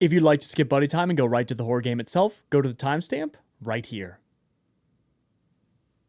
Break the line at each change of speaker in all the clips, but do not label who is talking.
If you'd like to skip buddy time and go right to the horror game itself, go to the timestamp right here.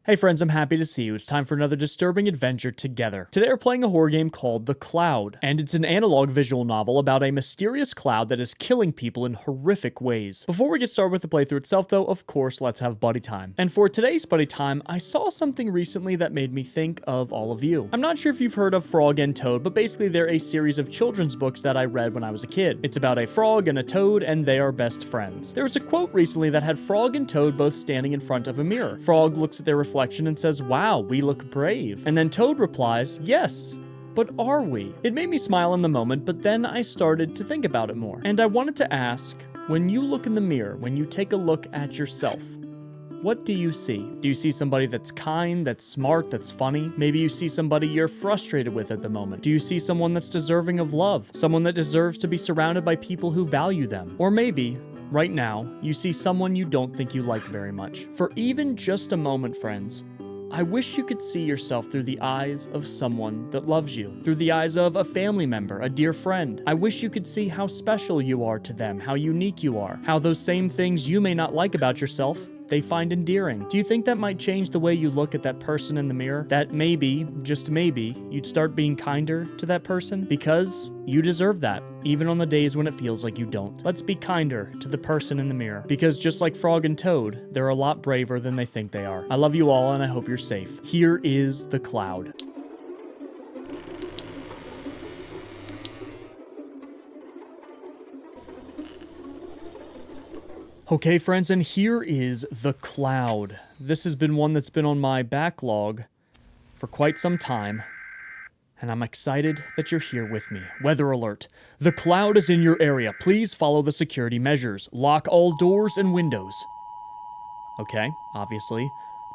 Hey friends, I'm happy to see you. It's time for another disturbing adventure together. Today we're playing a horror game called The Cloud, and it's an analog visual novel about a mysterious cloud that is killing people in horrific ways. Before we get started with the playthrough itself though, of course, let's have buddy time. And for today's buddy time, I saw something recently that made me think of all of you. I'm not sure if you've heard of Frog and Toad, but basically they're a series of children's books that I read when I was a kid. It's about a frog and a toad, and they are best friends. There was a quote recently that had Frog and Toad both standing in front of a mirror. Frog looks at their reflection and says, "Wow, we look brave." And then Toad replies, "Yes, but are we?" It made me smile in the moment, but then I started to think about it more. And I wanted to ask, when you look in the mirror, when you take a look at yourself, what do you see? Do you see somebody that's kind, that's smart, that's funny? Maybe you see somebody you're frustrated with at the moment. Do you see someone that's deserving of love? Someone that deserves to be surrounded by people who value them? Or maybe, right now, you see someone you don't think you like very much. For even just a moment, friends, I wish you could see yourself through the eyes of someone that loves you, through the eyes of a family member, a dear friend. I wish you could see how special you are to them, how unique you are, how those same things you may not like about yourself, they find endearing. Do you think that might change the way you look at that person in the mirror? That maybe, just maybe, you'd start being kinder to that person? Because you deserve that, even on the days when it feels like you don't. Let's be kinder to the person in the mirror. Because just like Frog and Toad, they're a lot braver than they think they are. I love you all and I hope you're safe. Here is The Cloud. Okay, friends, and here is The Cloud. This has been one that's been on my backlog for quite some time, and I'm excited that you're here with me. Weather alert. The cloud is in your area. Please follow the security measures. Lock all doors and windows. Okay, obviously.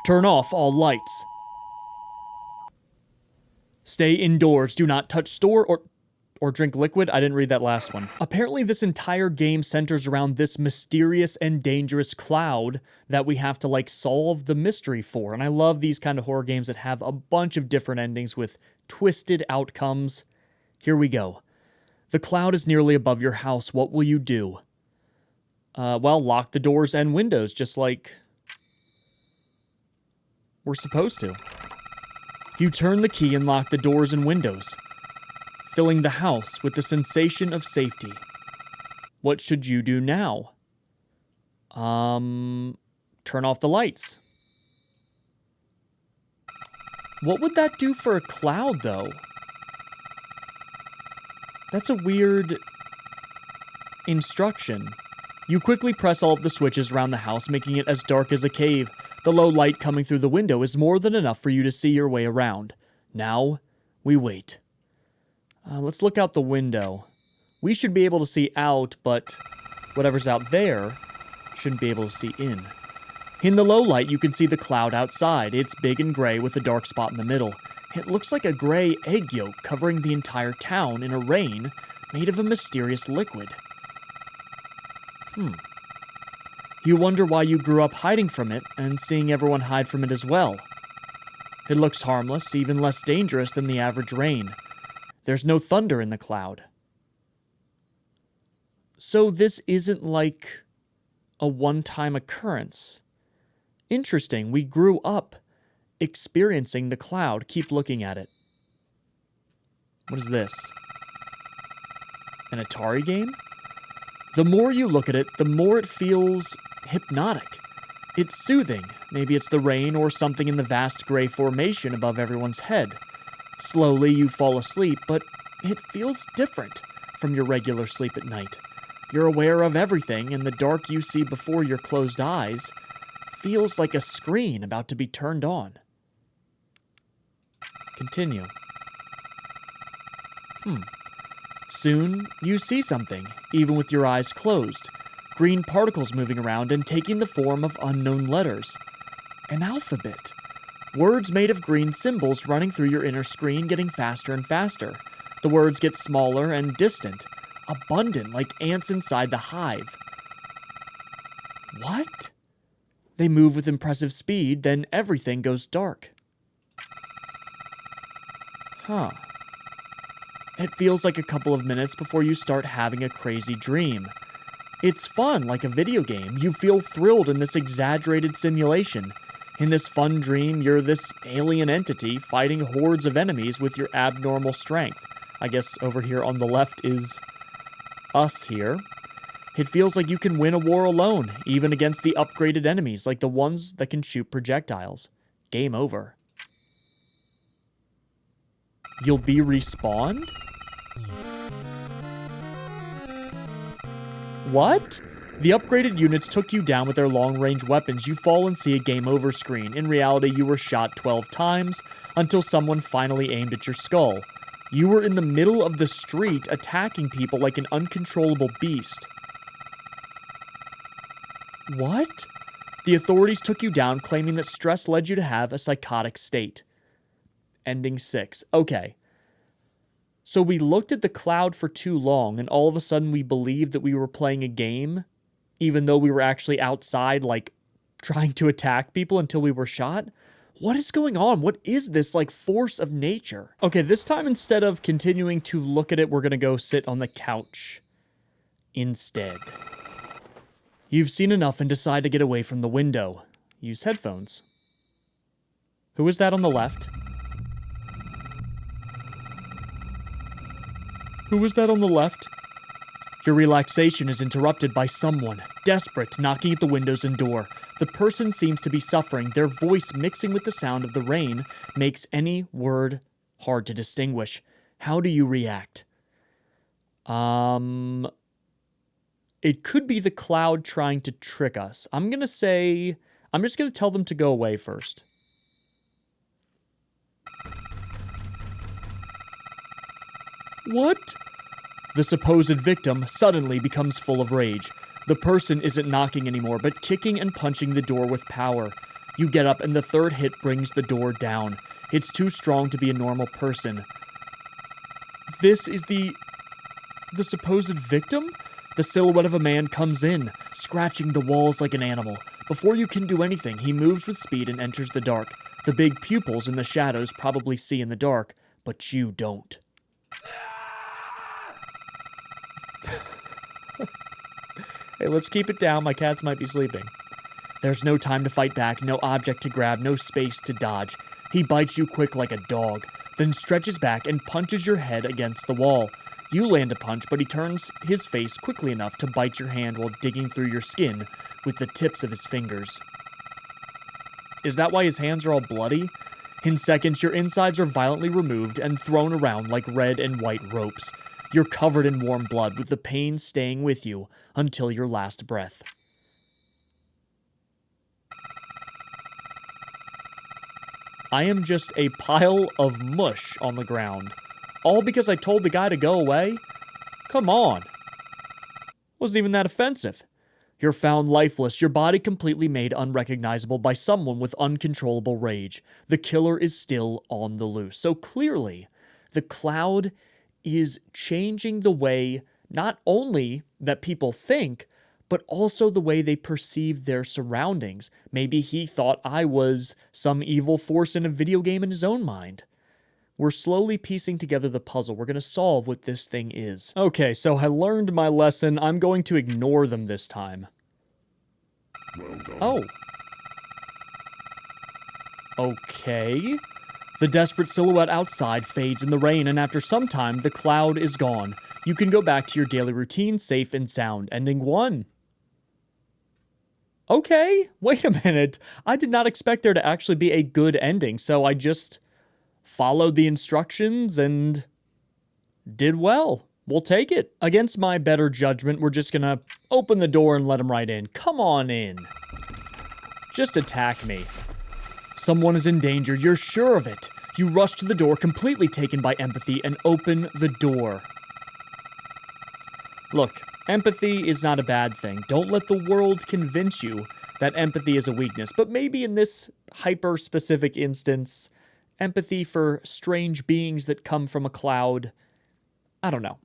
Turn off all lights. Stay indoors. Do not touch store or drink liquid. I didn't read that last one. Apparently this entire game centers around this mysterious and dangerous cloud that we have to solve the mystery for. And I love these kind of horror games that have a bunch of different endings with twisted outcomes. Here we go. The cloud is nearly above your house. What will you do? Well, lock the doors and windows just like we're supposed to. You turn the key and lock the doors and windows, filling the house with the sensation of safety. What should you do now? Turn off the lights. What would that do for a cloud, though? That's a weird instruction. You quickly press all of the switches around the house, making it as dark as a cave. The low light coming through the window is more than enough for you to see your way around. Now, we wait. Let's look out the window. We should be able to see out, but whatever's out there shouldn't be able to see in. In the low light, you can see the cloud outside. It's big and gray with a dark spot in the middle. It looks like a gray egg yolk covering the entire town in a rain made of a mysterious liquid. You wonder why you grew up hiding from it and seeing everyone hide from it as well. It looks harmless, even less dangerous than the average rain. There's no thunder in the cloud. So this isn't like a one-time occurrence. Interesting, we grew up experiencing the cloud. Keep looking at it. What is this? An Atari game? The more you look at it, the more it feels hypnotic. It's soothing. Maybe it's the rain or something in the vast gray formation above everyone's head. Slowly, you fall asleep, but it feels different from your regular sleep at night. You're aware of everything, and the dark you see before your closed eyes feels like a screen about to be turned on. Continue. Soon, you see something, even with your eyes closed. Green particles moving around and taking the form of unknown letters. An alphabet. Words made of green symbols running through your inner screen, getting faster and faster. The words get smaller and distant, abundant like ants inside the hive. What? They move with impressive speed, then everything goes dark. It feels like a couple of minutes before you start having a crazy dream. It's fun, like a video game. You feel thrilled in this exaggerated simulation. In this fun dream, you're this alien entity fighting hordes of enemies with your abnormal strength. I guess over here on the left is us here. It feels like you can win a war alone, even against the upgraded enemies, like the ones that can shoot projectiles. Game over. You'll be respawned? What? The upgraded units took you down with their long-range weapons. You fall and see a game over screen. In reality, you were shot 12 times until someone finally aimed at your skull. You were in the middle of the street attacking people like an uncontrollable beast. What? The authorities took you down, claiming that stress led you to have a psychotic state. Ending 6. Okay. So we looked at the cloud for too long, and all of a sudden we believed that we were playing a game, even though we were actually outside, like, trying to attack people until we were shot? What is going on? What is this, like, force of nature? Okay, this time instead of continuing to look at it, we're gonna go sit on the couch instead. You've seen enough and decide to get away from the window. Use headphones. Who is that on the left? Who is that on the left? Your relaxation is interrupted by someone, desperate, knocking at the windows and door. The person seems to be suffering. Their voice, mixing with the sound of the rain, makes any word hard to distinguish. How do you react? It could be the cloud trying to trick us. I'm just gonna tell them to go away first. What? The supposed victim suddenly becomes full of rage. The person isn't knocking anymore, but kicking and punching the door with power. You get up and the third hit brings the door down. It's too strong to be a normal person. This is the supposed victim? The silhouette of a man comes in, scratching the walls like an animal. Before you can do anything, he moves with speed and enters the dark. The big pupils in the shadows probably see in the dark, but you don't. Hey, let's keep it down. My cats might be sleeping. There's no time to fight back, no object to grab, no space to dodge. He bites you quick like a dog, then stretches back and punches your head against the wall. You land a punch, but he turns his face quickly enough to bite your hand while digging through your skin with the tips of his fingers. Is that why his hands are all bloody? In seconds, your insides are violently removed and thrown around like red and white ropes. You're covered in warm blood, with the pain staying with you until your last breath. I am just a pile of mush on the ground. All because I told the guy to go away? Come on. Wasn't even that offensive. You're found lifeless, your body completely made unrecognizable by someone with uncontrollable rage. The killer is still on the loose. So clearly, the cloud is changing the way not only that people think, but also the way they perceive their surroundings. Maybe he thought I was some evil force in a video game in his own mind. We're slowly piecing together the puzzle. We're going to solve what this thing is. Okay, so I learned my lesson. I'm going to ignore them this time.
Well done.
Oh. Okay. The desperate silhouette outside fades in the rain, and after some time, the cloud is gone. You can go back to your daily routine, safe and sound. Ending 1. Okay, wait a minute. I did not expect there to actually be a good ending, so I just followed the instructions and did well. We'll take it. Against my better judgment, we're just gonna open the door and let him right in. Come on in. Just attack me. Someone is in danger. You're sure of it. You rush to the door, completely taken by empathy, and open the door. Look, empathy is not a bad thing. Don't let the world convince you that empathy is a weakness. But maybe in this hyper-specific instance, empathy for strange beings that come from a cloud, I don't know.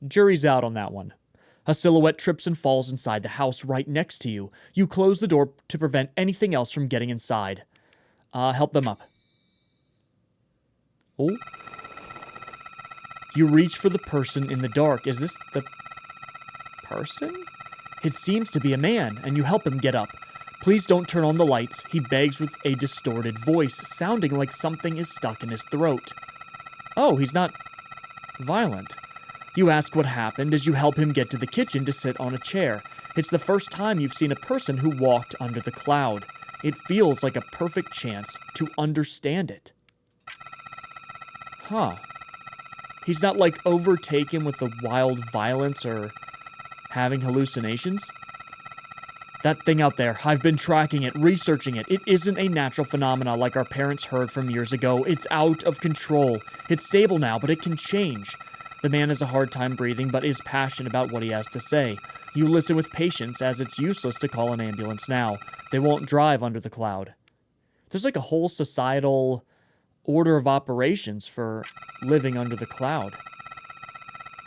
Jury's out on that one. A silhouette trips and falls inside the house right next to you. You close the door to prevent anything else from getting inside. Help them up. Oh. You reach for the person in the dark. Is this the person? It seems to be a man, and you help him get up. Please don't turn on the lights, he begs with a distorted voice, sounding like something is stuck in his throat. Oh, he's not violent. You ask what happened as you help him get to the kitchen to sit on a chair. It's the first time you've seen a person who walked under the cloud. It feels like a perfect chance to understand it. Huh. He's not like overtaken with the wild violence or having hallucinations? That thing out there, I've been tracking it, researching it. It isn't a natural phenomena like our parents heard from years ago. It's out of control. It's stable now, but it can change. The man has a hard time breathing, but is passionate about what he has to say. You listen with patience, as it's useless to call an ambulance now. They won't drive under the cloud. There's like a whole societal order of operations for living under the cloud.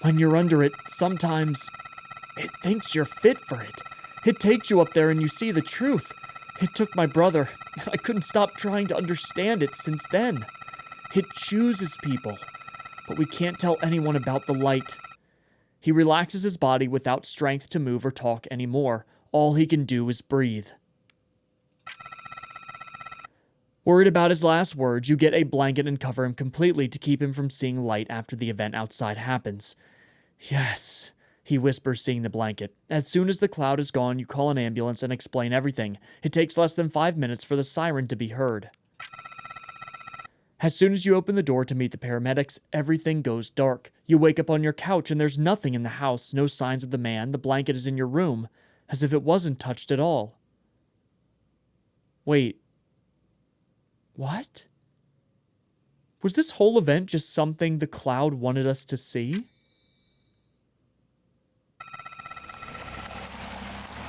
When you're under it, sometimes it thinks you're fit for it. It takes you up there and you see the truth. It took my brother, and I couldn't stop trying to understand it since then. It chooses people, but we can't tell anyone about the light. He relaxes his body without strength to move or talk anymore. All he can do is breathe. Worried about his last words, you get a blanket and cover him completely to keep him from seeing light after the event outside happens. Yes, he whispers, seeing the blanket. As soon as the cloud is gone, you call an ambulance and explain everything. It takes less than 5 minutes for the siren to be heard. As soon as you open the door to meet the paramedics, everything goes dark. You wake up on your couch and there's nothing in the house, no signs of the man. The blanket is in your room, as if it wasn't touched at all. Wait. What? Was this whole event just something the cloud wanted us to see?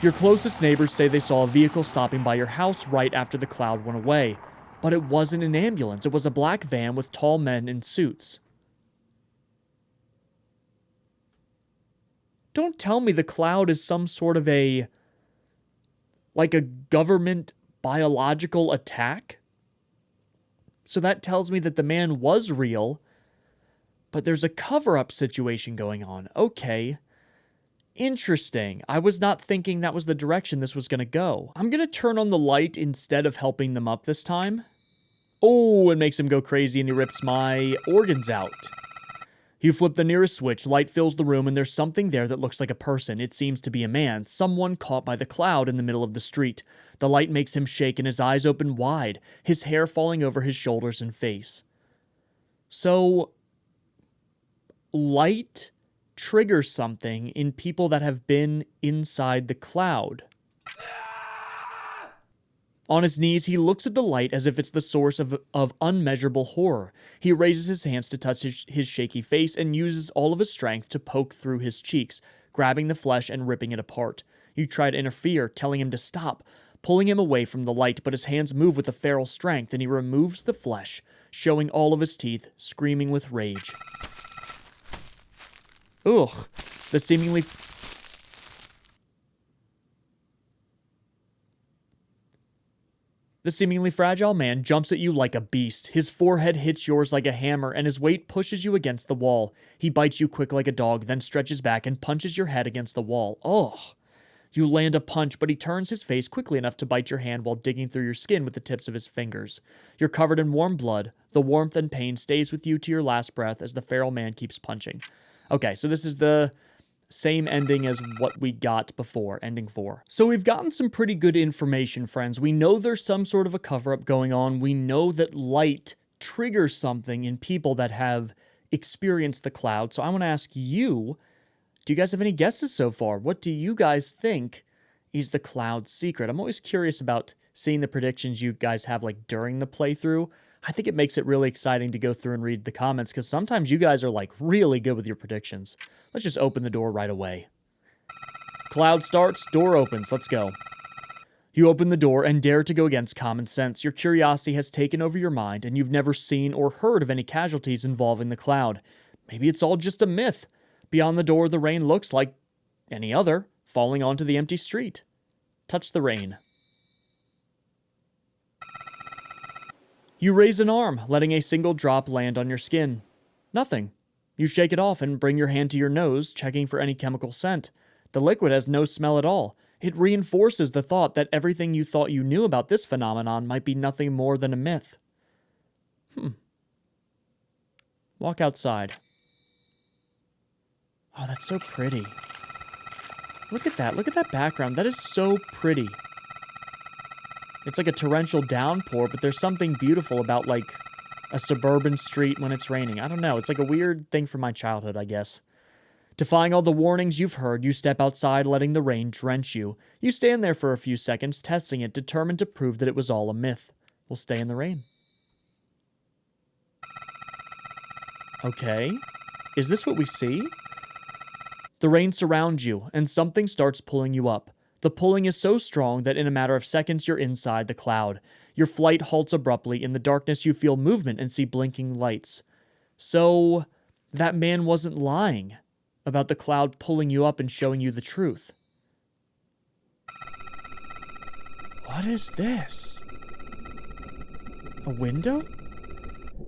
Your closest neighbors say they saw a vehicle stopping by your house right after the cloud went away. But it wasn't an ambulance. It was a black van with tall men in suits. Don't tell me the cloud is some sort of a government biological attack? So that tells me that the man was real, but there's a cover-up situation going on. Okay. Interesting. I was not thinking that was the direction this was going to go. I'm going to turn on the light instead of helping them up this time. Oh, it makes him go crazy and he rips my organs out. You flip the nearest switch, light fills the room, and there's something there that looks like a person. It seems to be a man, someone caught by the cloud in the middle of the street. The light makes him shake and his eyes open wide, his hair falling over his shoulders and face. So, light triggers something in people that have been inside the cloud. On his knees, he looks at the light as if it's the source of unmeasurable horror. He raises his hands to touch his shaky face and uses all of his strength to poke through his cheeks, grabbing the flesh and ripping it apart. You try to interfere, telling him to stop, pulling him away from the light, but his hands move with a feral strength and he removes the flesh, showing all of his teeth, screaming with rage. Ugh, the seemingly fragile man jumps at you like a beast. His forehead hits yours like a hammer, and his weight pushes you against the wall. He bites you quick like a dog, then stretches back and punches your head against the wall. Ugh. You land a punch, but he turns his face quickly enough to bite your hand while digging through your skin with the tips of his fingers. You're covered in warm blood. The warmth and pain stays with you to your last breath as the feral man keeps punching. Okay, so this is the same ending as what we got before, ending 4. So we've gotten some pretty good information, friends. We know there's some sort of a cover-up going on. We know that light triggers something in people that have experienced the cloud. So I want to ask you, do you guys have any guesses so far? What do you guys think is the cloud's secret? I'm always curious about seeing the predictions you guys have like during the playthrough. I think it makes it really exciting to go through and read the comments because sometimes you guys are like really good with your predictions. Let's just open the door right away. Cloud starts, door opens, let's go. You open the door and dare to go against common sense. Your curiosity has taken over your mind and you've never seen or heard of any casualties involving the cloud. Maybe it's all just a myth. Beyond the door, the rain looks like any other, falling onto the empty street. Touch the rain. You raise an arm, letting a single drop land on your skin. Nothing. You shake it off and bring your hand to your nose, checking for any chemical scent. The liquid has no smell at all. It reinforces the thought that everything you thought you knew about this phenomenon might be nothing more than a myth. Walk outside. Oh, that's so pretty. Look at that. Look at that background. That is so pretty. It's like a torrential downpour, but there's something beautiful about, like, a suburban street when it's raining. I don't know. It's like a weird thing from my childhood, I guess. Defying all the warnings you've heard, you step outside, letting the rain drench you. You stand there for a few seconds, testing it, determined to prove that it was all a myth. We'll stay in the rain. Okay. Is this what we see? The rain surrounds you, and something starts pulling you up. The pulling is so strong that in a matter of seconds you're inside the cloud. Your flight halts abruptly. In the darkness you feel movement and see blinking lights. So, that man wasn't lying about the cloud pulling you up and showing you the truth. What is this? A window?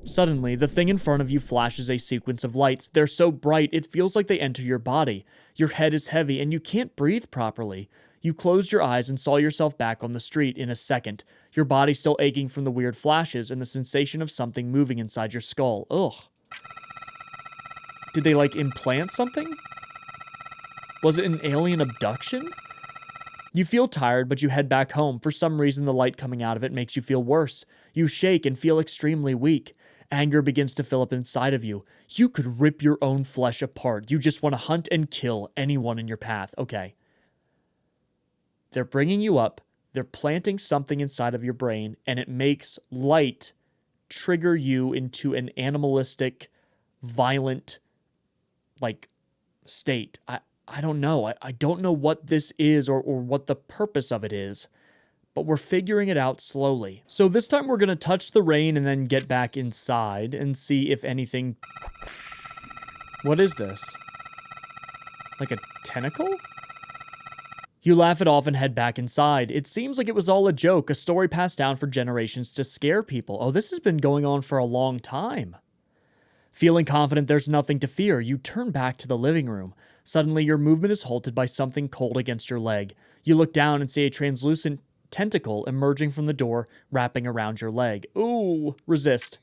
Suddenly, the thing in front of you flashes a sequence of lights. They're so bright, it feels like they enter your body. Your head is heavy, and you can't breathe properly. You closed your eyes and saw yourself back on the street in a second. Your body still aching from the weird flashes and the sensation of something moving inside your skull. Ugh. Did they, like, implant something? Was it an alien abduction? You feel tired, but you head back home. For some reason, the light coming out of it makes you feel worse. You shake and feel extremely weak. Anger begins to fill up inside of you. You could rip your own flesh apart. You just want to hunt and kill anyone in your path. Okay. They're bringing you up. They're planting something inside of your brain, and it makes light trigger you into an animalistic, violent, like, state. I don't know. I don't know what this is or what the purpose of it is, but we're figuring it out slowly. So this time we're going to touch the rain and then get back inside and see if anything... What is this? Like a tentacle? You laugh it off and head back inside. It seems like it was all a joke, a story passed down for generations to scare people. Oh, this has been going on for a long time. Feeling confident there's nothing to fear, you turn back to the living room. Suddenly, your movement is halted by something cold against your leg. You look down and see a translucent tentacle emerging from the door, wrapping around your leg. Ooh, resist.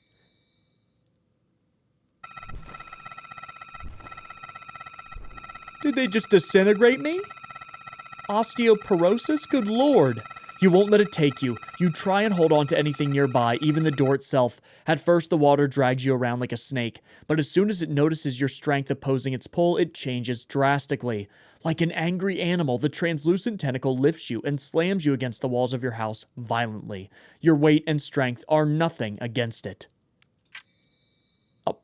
Did they just disintegrate me? Osteoporosis? Good lord. You won't let it take you. You try and hold on to anything nearby, even the door itself. At first, the water drags you around like a snake, but as soon as it notices your strength opposing its pull, it changes drastically. Like an angry animal, the translucent tentacle lifts you and slams you against the walls of your house violently. Your weight and strength are nothing against it. Oh.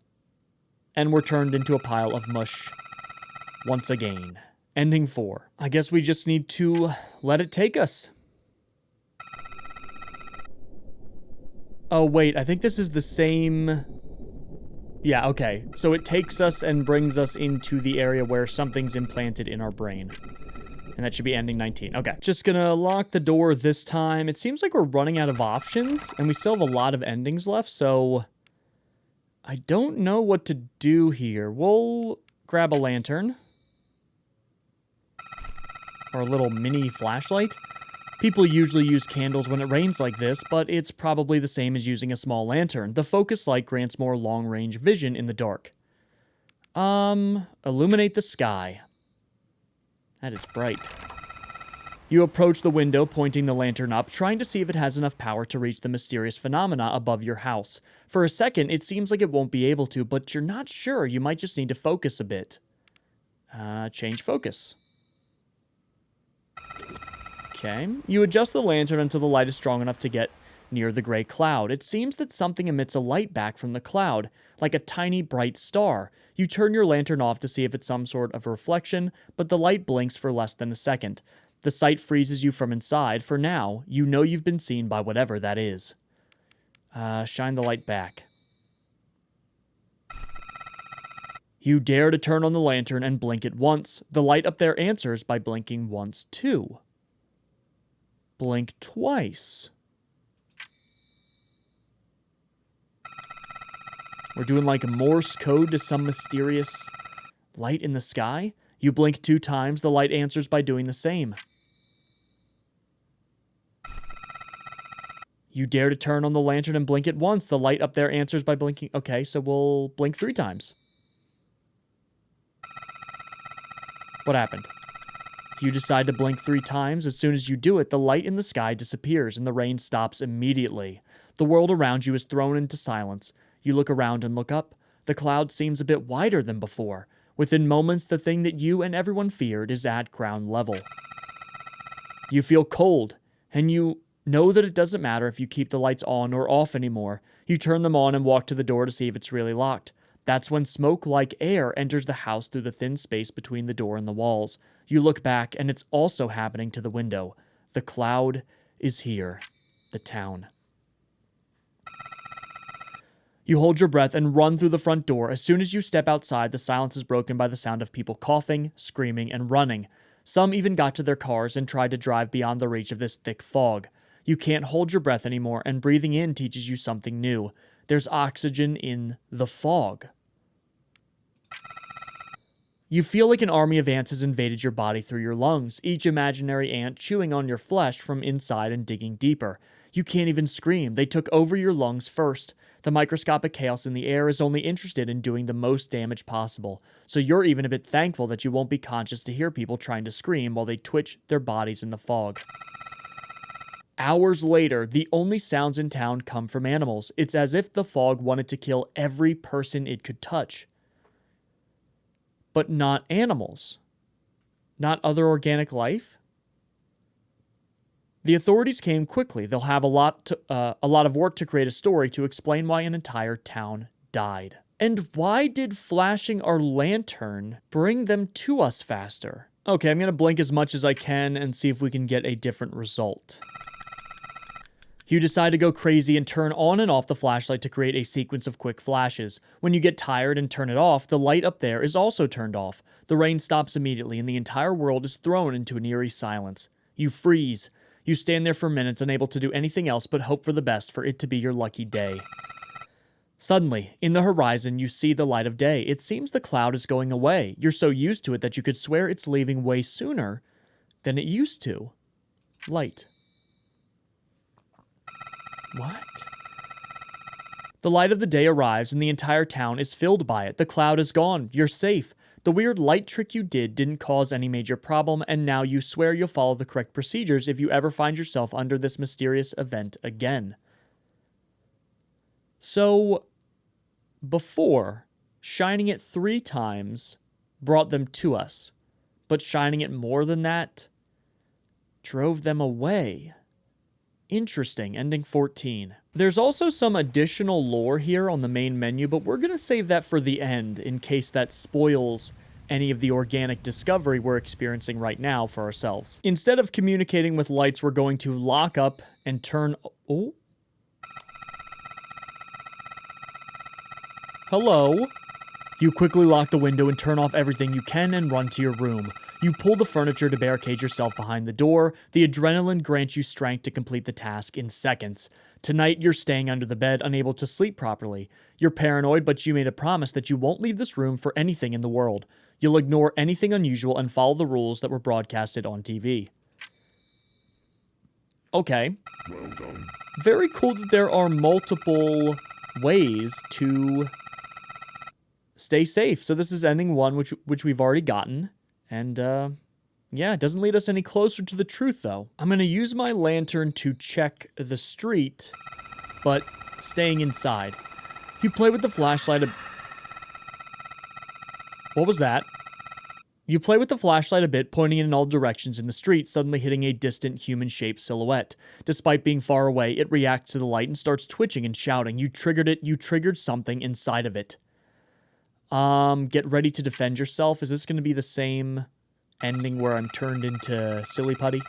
And we're turned into a pile of mush. Once again. Ending 4. I guess we just need to let it take us. Oh, wait, I think this is the same... Yeah, okay. So it takes us and brings us into the area where something's implanted in our brain. And that should be ending 19. Okay, just gonna lock the door this time. It seems like we're running out of options, and we still have a lot of endings left, so... I don't know what to do here. We'll grab a lantern. Or a little mini flashlight. People usually use candles when it rains like this, but it's probably the same as using a small lantern. The focus light grants more long-range vision in the dark. Illuminate the sky. That is bright. You approach the window, pointing the lantern up, trying to see if it has enough power to reach the mysterious phenomena above your house. For a second, it seems like it won't be able to, but you're not sure. You might just need to focus a bit. Change focus. Okay. You adjust the lantern until the light is strong enough to get near the gray cloud. It seems that something emits a light back from the cloud, like a tiny bright star. You turn your lantern off to see if it's some sort of reflection, but the light blinks for less than a second. The sight freezes you from inside. For now, you know you've been seen by whatever that is. Shine the light back. You dare to turn on the lantern and blink it once. The light up there answers by blinking once too. Blink twice. We're doing like a Morse code to some mysterious light in the sky. You blink 2 times, the light answers by doing the same. You dare to turn on the lantern and blink it once. The light up there answers by blinking. Okay, so we'll blink 3 times. What happened? You decide to blink 3 times. As soon as you do it, the light in the sky disappears and the rain stops immediately. The world around you is thrown into silence. You look around and look up. The cloud seems a bit wider than before. Within moments, the thing that you and everyone feared is at ground level. You feel cold, and you know that it doesn't matter if you keep the lights on or off anymore. You turn them on and walk to the door to see if it's really locked. That's when smoke-like air enters the house through the thin space between the door and the walls. You look back, and it's also happening to the window. The cloud is here. The town. You hold your breath and run through the front door. As soon as you step outside, the silence is broken by the sound of people coughing, screaming, and running. Some even got to their cars and tried to drive beyond the reach of this thick fog. You can't hold your breath anymore, and breathing in teaches you something new. There's oxygen in the fog. You feel like an army of ants has invaded your body through your lungs, each imaginary ant chewing on your flesh from inside and digging deeper. You can't even scream. They took over your lungs first. The microscopic chaos in the air is only interested in doing the most damage possible, so you're even a bit thankful that you won't be conscious to hear people trying to scream while they twitch their bodies in the fog. Hours later, the only sounds in town come from animals. It's as if the fog wanted to kill every person it could touch. But not animals. Not other organic life. The authorities came quickly. They'll have a lot of work to create a story to explain why an entire town died. And why did flashing our lantern bring them to us faster? Okay, I'm going to blink as much as I can and see if we can get a different result. You decide to go crazy and turn on and off the flashlight to create a sequence of quick flashes. When you get tired and turn it off, the light up there is also turned off. The rain stops immediately and the entire world is thrown into an eerie silence. You freeze. You stand there for minutes, unable to do anything else but hope for the best for it to be your lucky day. Suddenly, in the horizon, you see the light of day. It seems the cloud is going away. You're so used to it that you could swear it's leaving way sooner than it used to. Light. What? The light of the day arrives and the entire town is filled by it. The cloud is gone. You're safe. The weird light trick you did didn't cause any major problem, and now you swear you'll follow the correct procedures if you ever find yourself under this mysterious event again. So, before, shining it 3 times brought them to us, but shining it more than that drove them away. Interesting, ending 14. There's also some additional lore here on the main menu, but we're going to save that for the end in case that spoils any of the organic discovery we're experiencing right now for ourselves. Instead of communicating with lights, we're going to lock up and turn... Oh. Hello? You quickly lock the window and turn off everything you can and run to your room. You pull the furniture to barricade yourself behind the door. The adrenaline grants you strength to complete the task in seconds. Tonight, you're staying under the bed, unable to sleep properly. You're paranoid, but you made a promise that you won't leave this room for anything in the world. You'll ignore anything unusual and follow the rules that were broadcasted on TV. Okay.
Well done.
Very cool that there are multiple ways to stay safe. So this is ending 1, which we've already gotten. And, yeah, it doesn't lead us any closer to the truth, though. I'm going to use my lantern to check the street, but staying inside. You play with the flashlight What was that? You play with the flashlight a bit, pointing in all directions in the street, suddenly hitting a distant human-shaped silhouette. Despite being far away, it reacts to the light and starts twitching and shouting. You triggered it. You triggered something inside of it. Get ready to defend yourself. Is this going to be the same ending where I'm turned into silly putty?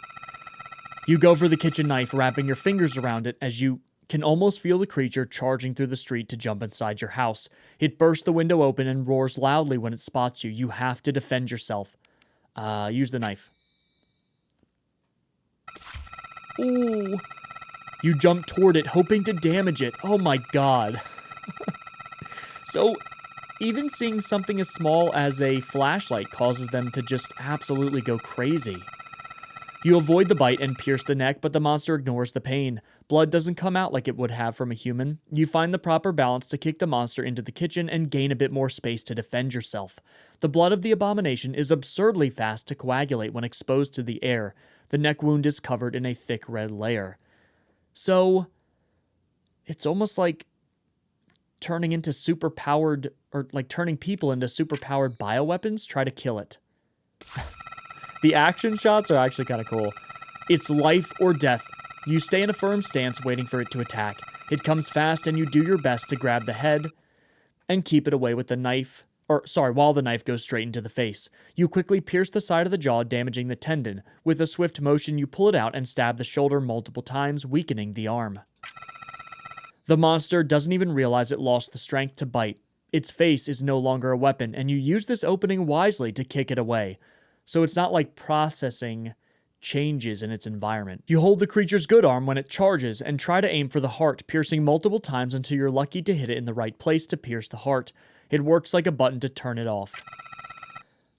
You go for the kitchen knife, wrapping your fingers around it as you can almost feel the creature charging through the street to jump inside your house. It bursts the window open and roars loudly when it spots you. You have to defend yourself. Use the knife. Ooh. You jump toward it, hoping to damage it. Oh my god. So, Even seeing something as small as a flashlight causes them to just absolutely go crazy. You avoid the bite and pierce the neck, but the monster ignores the pain. Blood doesn't come out like it would have from a human. You find the proper balance to kick the monster into the kitchen and gain a bit more space to defend yourself. The blood of the abomination is absurdly fast to coagulate when exposed to the air. The neck wound is covered in a thick red layer. So, it's almost like turning into superpowered, or like turning people into superpowered bioweapons. Try to kill it. The action shots are actually kind of cool. It's life or death. You stay in a firm stance waiting for it to attack. It comes fast and you do your best to grab the head and keep it away with the knife, while the knife goes straight into the face. You quickly pierce the side of the jaw, damaging the tendon. With a swift motion, you pull it out and stab the shoulder multiple times, weakening the arm. The monster doesn't even realize it lost the strength to bite. Its face is no longer a weapon, and you use this opening wisely to kick it away. So it's not like processing changes in its environment. You hold the creature's good arm when it charges and try to aim for the heart, piercing multiple times until you're lucky to hit it in the right place to pierce the heart. It works like a button to turn it off.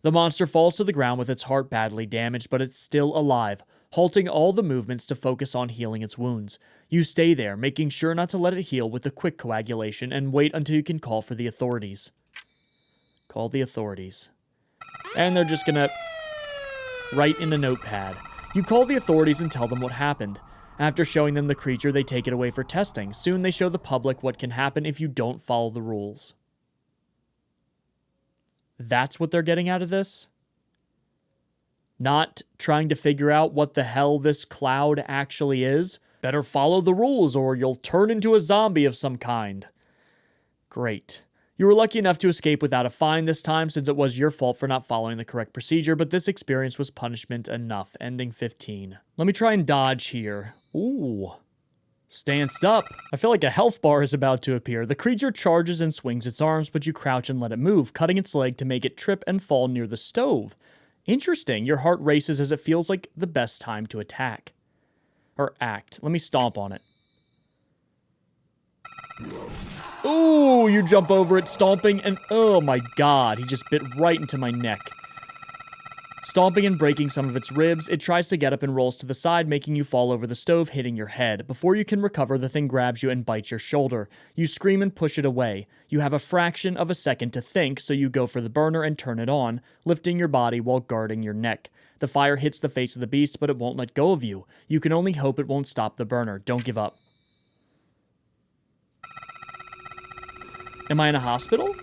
The monster falls to the ground with its heart badly damaged, but it's still alive, halting all the movements to focus on healing its wounds. You stay there, making sure not to let it heal with a quick coagulation, and wait until you can call for the authorities. Call the authorities. And they're just gonna write in a notepad. You call the authorities and tell them what happened. After showing them the creature, they take it away for testing. Soon they show the public what can happen if you don't follow the rules. That's what they're getting out of this? Not trying to figure out what the hell this cloud actually is? Better follow the rules or you'll turn into a zombie of some kind. Great. You were lucky enough to escape without a fine this time since it was your fault for not following the correct procedure, but this experience was punishment enough, ending 15. Let me try and dodge here. Ooh. Stanced up. I feel like a health bar is about to appear. The creature charges and swings its arms, but you crouch and let it move, cutting its leg to make it trip and fall near the stove. Interesting. Your heart races as it feels like the best time to attack. Or act. Let me stomp on it. Ooh, you jump over it, stomping, and oh my god, he just bit right into my neck. Stomping and breaking some of its ribs, it tries to get up and rolls to the side, making you fall over the stove, hitting your head. Before you can recover, the thing grabs you and bites your shoulder. You scream and push it away. You have a fraction of a second to think, so you go for the burner and turn it on, lifting your body while guarding your neck. The fire hits the face of the beast, but it won't let go of you. You can only hope it won't stop the burner. Don't give up. Am I in a hospital?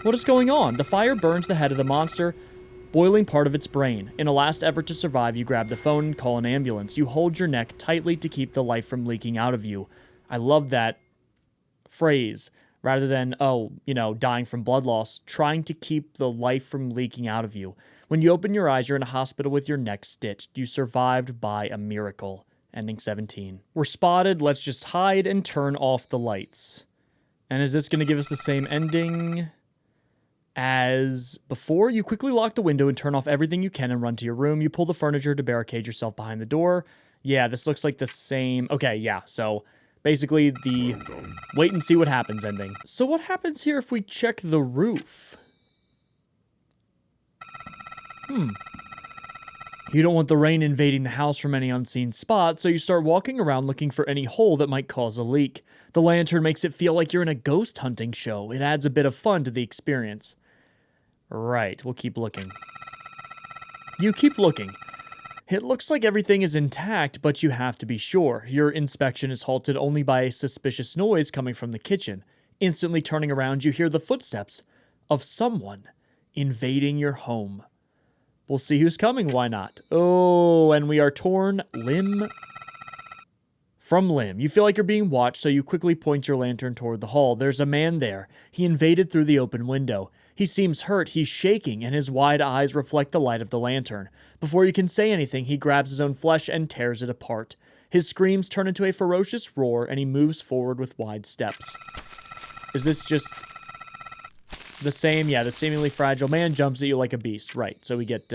What is going on? The fire burns the head of the monster, boiling part of its brain. In a last effort to survive, you grab the phone and call an ambulance. You hold your neck tightly to keep the life from leaking out of you. I love that phrase. Rather than, dying from blood loss, trying to keep the life from leaking out of you. When you open your eyes, you're in a hospital with your neck stitched. You survived by a miracle. Ending 17. We're spotted. Let's just hide and turn off the lights. And is this going to give us the same ending as before? You quickly lock the window and turn off everything you can and run to your room. You pull the furniture to barricade yourself behind the door. Yeah, this looks like the same. Okay, yeah, so basically the wait and see what happens ending. So what happens here if we check the roof? You don't want the rain invading the house from any unseen spot, so you start walking around looking for any hole that might cause a leak. The lantern makes it feel like you're in a ghost hunting show. It adds a bit of fun to the experience. Right, we'll keep looking. You keep looking. It looks like everything is intact, but you have to be sure. Your inspection is halted only by a suspicious noise coming from the kitchen. Instantly turning around, you hear the footsteps of someone invading your home. We'll see who's coming, why not? Oh, and we are torn limb from limb. You feel like you're being watched, so you quickly point your lantern toward the hall. There's a man there. He invaded through the open window. He seems hurt, he's shaking, and his wide eyes reflect the light of the lantern. Before you can say anything, he grabs his own flesh and tears it apart. His screams turn into a ferocious roar, and he moves forward with wide steps. Is this just the same? Yeah, the seemingly fragile man jumps at you like a beast. Right, so we get,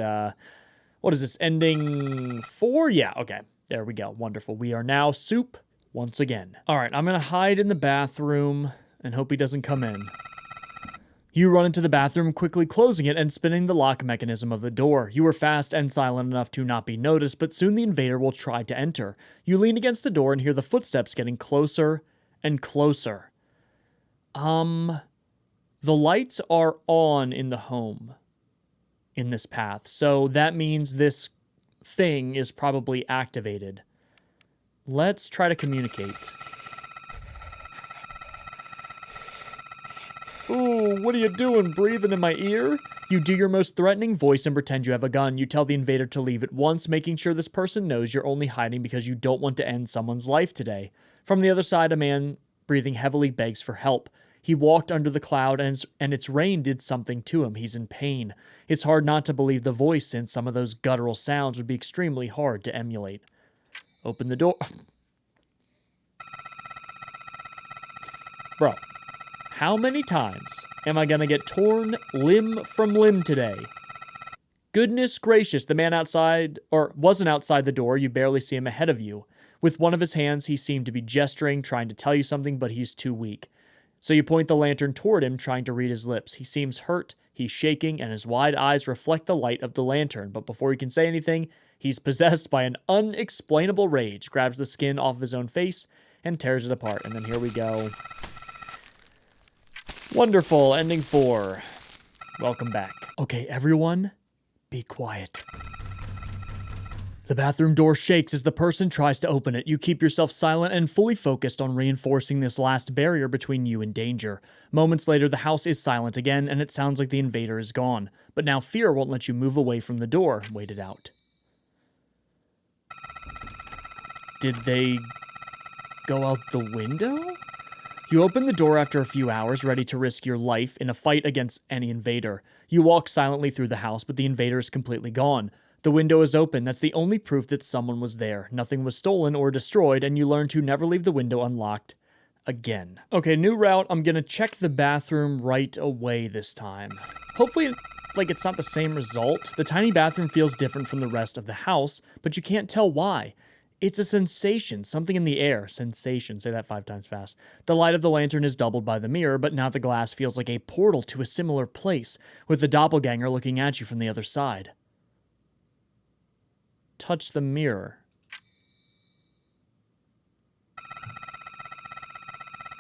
what is this, ending 4? Yeah, okay, there we go, wonderful. We are now soup once again. All right, I'm gonna hide in the bathroom and hope he doesn't come in. You run into the bathroom, quickly closing it and spinning the lock mechanism of the door. You are fast and silent enough to not be noticed, but soon the invader will try to enter. You lean against the door and hear the footsteps getting closer and closer. The lights are on in the home in this path, so that means this thing is probably activated. Let's try to communicate. Ooh, what are you doing, breathing in my ear? You do your most threatening voice and pretend you have a gun. You tell the invader to leave at once, making sure this person knows you're only hiding because you don't want to end someone's life today. From the other side, a man breathing heavily begs for help. He walked under the cloud and its rain did something to him. He's in pain. It's hard not to believe the voice since some of those guttural sounds would be extremely hard to emulate. Open the door. Bro. How many times am I gonna get torn limb from limb today? Goodness gracious, the man outside, or wasn't outside the door, you barely see him ahead of you. With one of his hands, he seemed to be gesturing, trying to tell you something, but he's too weak. So you point the lantern toward him, trying to read his lips. He seems hurt, he's shaking, and his wide eyes reflect the light of the lantern, but before he can say anything, he's possessed by an unexplainable rage, grabs the skin off of his own face, and tears it apart. And then here we go. Wonderful, ending 4. Welcome back. Okay, everyone, be quiet. The bathroom door shakes as the person tries to open it. You keep yourself silent and fully focused on reinforcing this last barrier between you and danger. Moments later, the house is silent again, and it sounds like the invader is gone. But now fear won't let you move away from the door. Wait it out. Did they go out the window? You open the door after a few hours, ready to risk your life in a fight against any invader. You walk silently through the house, but the invader is completely gone. The window is open. That's the only proof that someone was there. Nothing was stolen or destroyed, and you learn to never leave the window unlocked again. Okay, new route. I'm gonna check the bathroom right away this time. Hopefully, it's not the same result. The tiny bathroom feels different from the rest of the house, but you can't tell why. It's a sensation, something in the air. Sensation, say that 5 times fast. The light of the lantern is doubled by the mirror, but now the glass feels like a portal to a similar place, with the doppelganger looking at you from the other side. Touch the mirror.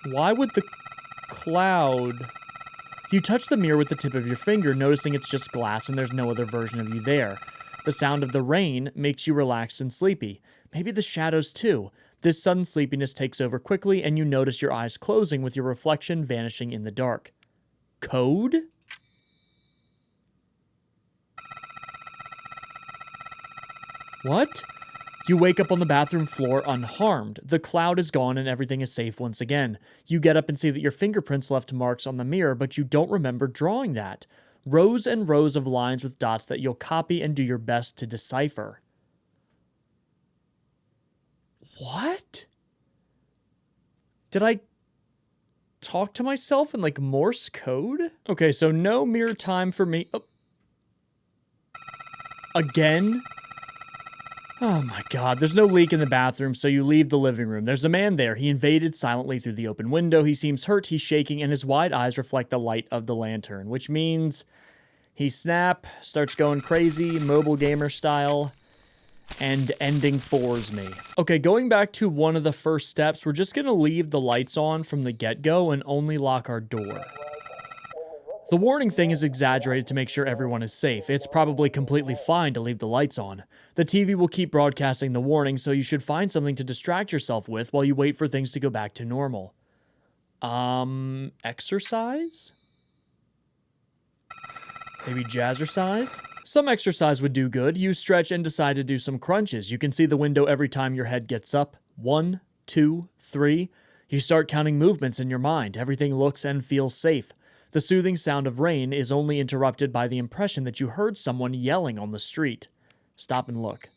Why would the cloud... You touch the mirror with the tip of your finger, noticing it's just glass and there's no other version of you there. The sound of the rain makes you relaxed and sleepy. Maybe the shadows too. This sudden sleepiness takes over quickly, and you notice your eyes closing with your reflection vanishing in the dark. Code? What? You wake up on the bathroom floor unharmed. The cloud is gone and everything is safe once again. You get up and see that your fingerprints left marks on the mirror, but you don't remember drawing that. Rows and rows of lines with dots that you'll copy and do your best to decipher. What? Did I talk to myself in, Morse code? Okay, so no mirror time for me. Oh. Again? Oh my god, there's no leak in the bathroom, so you leave the living room. There's a man there. He invaded silently through the open window. He seems hurt, he's shaking, and his wide eyes reflect the light of the lantern, which means he starts going crazy, mobile gamer style, and ending 4s me. Okay, going back to one of the first steps, we're just gonna leave the lights on from the get-go and only lock our door. The warning thing is exaggerated to make sure everyone is safe. It's probably completely fine to leave the lights on. The TV will keep broadcasting the warning, so you should find something to distract yourself with while you wait for things to go back to normal. Exercise? Maybe jazzercise? Some exercise would do good. You stretch and decide to do some crunches. You can see the window every time your head gets up. 1, 2, 3. You start counting movements in your mind. Everything looks and feels safe. The soothing sound of rain is only interrupted by the impression that you heard someone yelling on the street. Stop and look.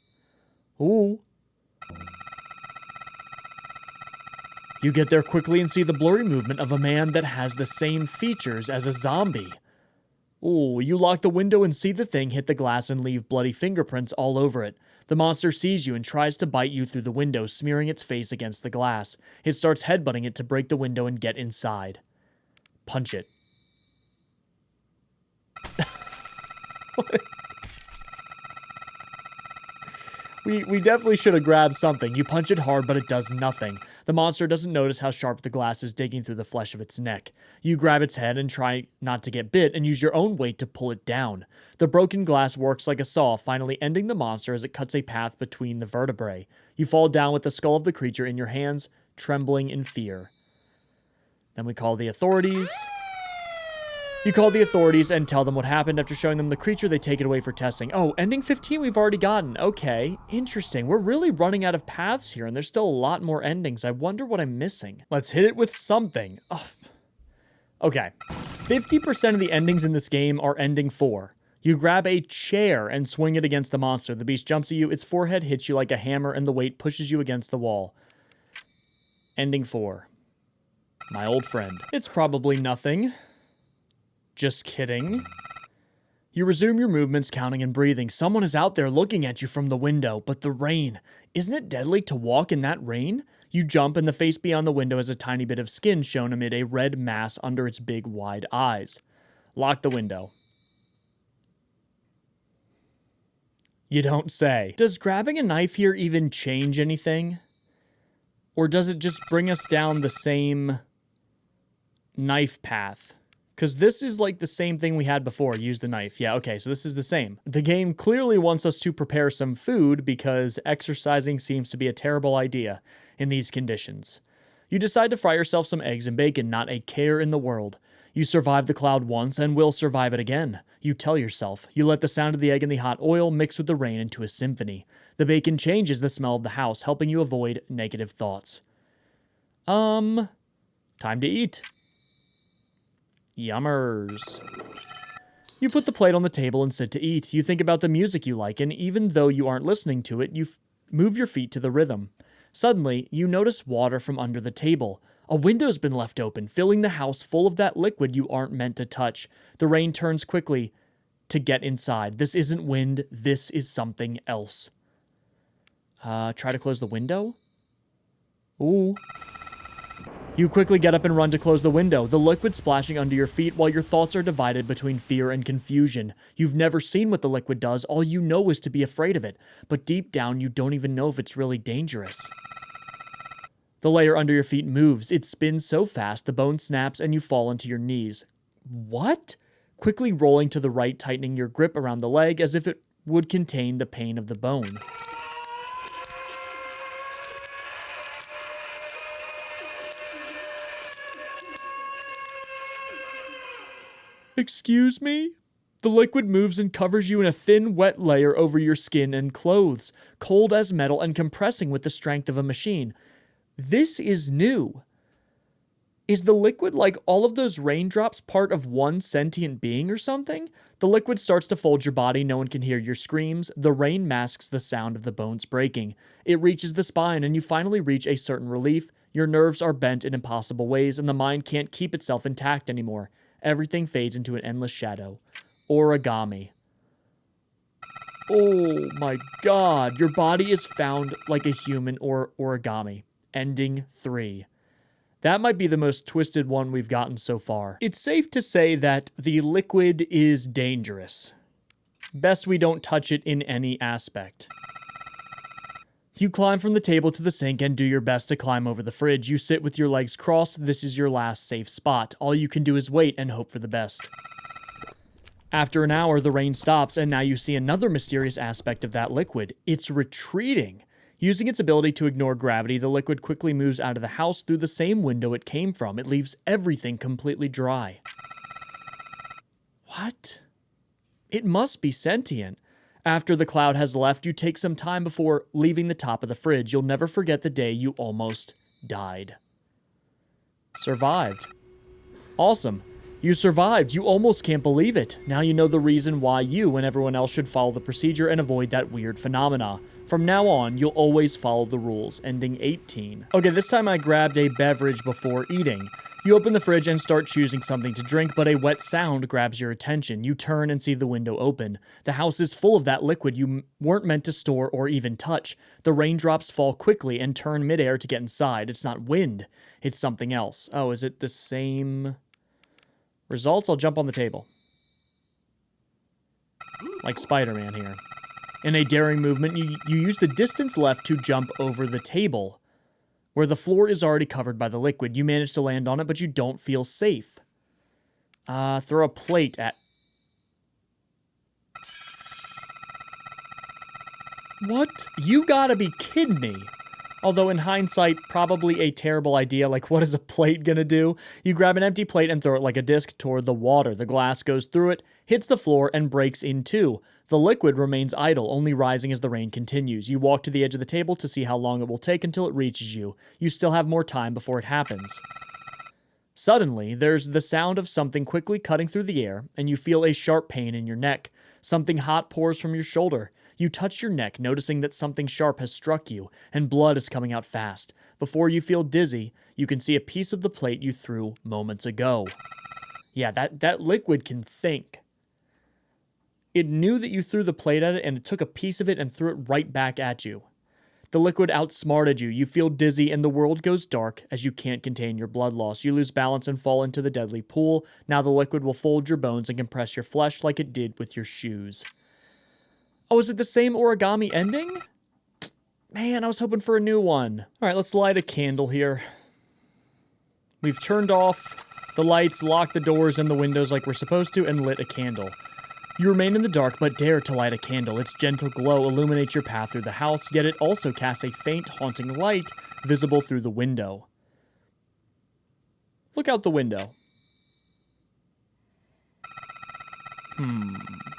Ooh. You get there quickly and see the blurry movement of a man that has the same features as a zombie. Ooh, you lock the window and see the thing hit the glass and leave bloody fingerprints all over it. The monster sees you and tries to bite you through the window, smearing its face against the glass. It starts headbutting it to break the window and get inside. Punch it. We definitely should have grabbed something. You punch it hard, but it does nothing. The monster doesn't notice how sharp the glass is digging through the flesh of its neck. You grab its head and try not to get bit and use your own weight to pull it down. The broken glass works like a saw, finally ending the monster as it cuts a path between the vertebrae. You fall down with the skull of the creature in your hands, trembling in fear. Then we call the authorities. You call the authorities and tell them what happened. After showing them the creature, they take it away for testing. Oh, ending 15 we've already gotten. Okay, interesting. We're really running out of paths here, and there's still a lot more endings. I wonder what I'm missing. Let's hit it with something. Oh. Okay, 50% of the endings in this game are ending 4. You grab a chair and swing it against the monster. The beast jumps at you, its forehead hits you like a hammer, and the weight pushes you against the wall. Ending 4. My old friend. It's probably nothing. Just kidding. You resume your movements, counting and breathing. Someone is out there looking at you from the window, but the rain. Isn't it deadly to walk in that rain? You jump, and the face beyond the window has a tiny bit of skin shown amid a red mass under its big, wide eyes. Lock the window. You don't say. Does grabbing a knife here even change anything? Or does it just bring us down the same knife path? Because this is like the same thing we had before. Use the knife. Yeah, okay, so this is the same. The game clearly wants us to prepare some food because exercising seems to be a terrible idea in these conditions. You decide to fry yourself some eggs and bacon, not a care in the world. You survived the cloud once and will survive it again. You tell yourself. You let the sound of the egg and the hot oil mix with the rain into a symphony. The bacon changes the smell of the house, helping you avoid negative thoughts. Time to eat. Yummers. You put the plate on the table and sit to eat. You think about the music you like, and even though you aren't listening to it, you move your feet to the rhythm. Suddenly, you notice water from under the table. A window's been left open, filling the house full of that liquid you aren't meant to touch. The rain turns quickly to get inside. This isn't wind. This is something else. Try to close the window? Ooh. You quickly get up and run to close the window, the liquid splashing under your feet while your thoughts are divided between fear and confusion. You've never seen what the liquid does, all you know is to be afraid of it, but deep down you don't even know if it's really dangerous. The layer under your feet moves, it spins so fast the bone snaps and you fall onto your knees. What? Quickly rolling to the right, tightening your grip around the leg as if it would contain the pain of the bone. Excuse me? The liquid moves and covers you in a thin, wet layer over your skin and clothes, cold as metal and compressing with the strength of a machine. This is new. Is the liquid, like all of those raindrops, part of one sentient being or something? The liquid starts to fold your body, no one can hear your screams. The rain masks the sound of the bones breaking. It reaches the spine and you finally reach a certain relief. Your nerves are bent in impossible ways and the mind can't keep itself intact anymore. Everything fades into an endless shadow. Origami. Oh my god. Your body is found like a human or origami. Ending 3. That might be the most twisted one we've gotten so far. It's safe to say that the liquid is dangerous. Best we don't touch it in any aspect. You climb from the table to the sink and do your best to climb over the fridge. You sit with your legs crossed. This is your last safe spot. All you can do is wait and hope for the best. After an hour, the rain stops, and now you see another mysterious aspect of that liquid. It's retreating. Using its ability to ignore gravity, the liquid quickly moves out of the house through the same window it came from. It leaves everything completely dry. What? It must be sentient. After the cloud has left, you take some time before leaving the top of the fridge. You'll never forget the day you almost died. Survived. Awesome. You survived. You almost can't believe it. Now you know the reason why you and everyone else should follow the procedure and avoid that weird phenomena. From now on, you'll always follow the rules. Ending 18. Okay, this time I grabbed a beverage before eating. You open the fridge and start choosing something to drink, but a wet sound grabs your attention. You turn and see the window open. The house is full of that liquid you weren't meant to store or even touch. The raindrops fall quickly and turn midair to get inside. It's not wind. It's something else. Oh, is it the same results? I'll jump on the table. like Spider-Man here. In a daring movement, you use the distance left to jump over the table, where the floor is already covered by the liquid. You manage to land on it, but you don't feel safe. Throw a plate at... What? You gotta be kidding me. Although in hindsight, probably a terrible idea. Like, what is a plate gonna do? You grab an empty plate and throw it like a disc toward the water. The glass goes through it, hits the floor, and breaks in two. The liquid remains idle, only rising as the rain continues. You walk to the edge of the table to see how long it will take until it reaches you. You still have more time before it happens. Suddenly, there's the sound of something quickly cutting through the air, and you feel a sharp pain in your neck. Something hot pours from your shoulder. You touch your neck, noticing that something sharp has struck you, and blood is coming out fast. Before you feel dizzy, you can see a piece of the plate you threw moments ago. Yeah, that liquid can think. It knew that you threw the plate at it, and it took a piece of it and threw it right back at you. The liquid outsmarted you. You feel dizzy, and the world goes dark as you can't contain your blood loss. You lose balance and fall into the deadly pool. Now the liquid will fold your bones and compress your flesh like it did with your shoes. Oh, is it the same origami ending? Man, I was hoping for a new one. All right, let's light a candle here. We've turned off the lights, locked the doors and the windows like we're supposed to, and lit a candle. You remain in the dark, but dare to light a candle. Its gentle glow illuminates your path through the house, yet it also casts a faint, haunting light visible through the window. Look out the window.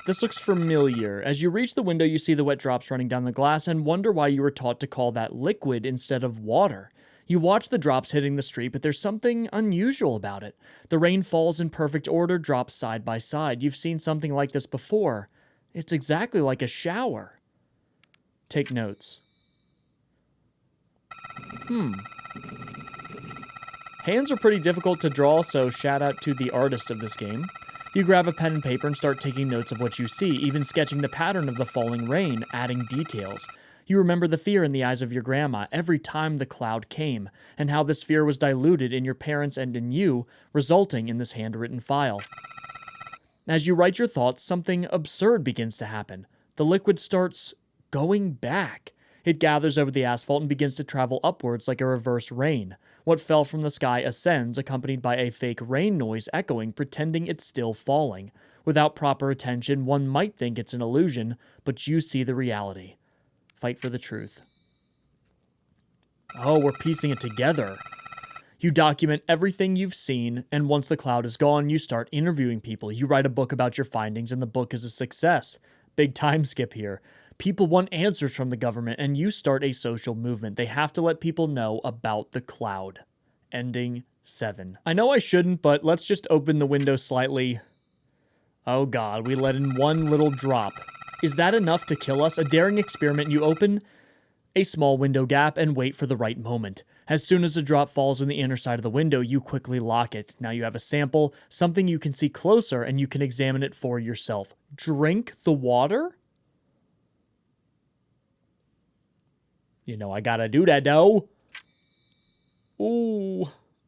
This looks familiar. As you reach the window, you see the wet drops running down the glass and wonder why you were taught to call that liquid instead of water. You watch the drops hitting the street, but there's something unusual about it. The rain falls in perfect order, drops side by side. You've seen something like this before. It's exactly like a shower. Take notes. Hands are pretty difficult to draw, so shout out to the artist of this game. You grab a pen and paper and start taking notes of what you see, even sketching the pattern of the falling rain, adding details. You remember the fear in the eyes of your grandma every time the cloud came, and how this fear was diluted in your parents and in you, resulting in this handwritten file. As you write your thoughts, something absurd begins to happen. The liquid starts going back. It gathers over the asphalt and begins to travel upwards like a reverse rain. What fell from the sky ascends, accompanied by a fake rain noise echoing, pretending it's still falling. Without proper attention, one might think it's an illusion, but you see the reality. Fight for the truth. Oh, we're piecing it together. You document everything you've seen, and once the cloud is gone, you start interviewing people. You write a book about your findings, and the book is a success. Big time skip here. People want answers from the government, and you start a social movement. They have to let people know about the cloud. Ending 7. I know I shouldn't, but let's just open the window slightly. Oh god, we let in one little drop. Is that enough to kill us? A daring experiment. You open a small window gap and wait for the right moment. As soon as the drop falls in the inner side of the window, you quickly lock it. Now you have a sample, something you can see closer, and you can examine it for yourself. Drink the water? You know I gotta do that, though. Ooh,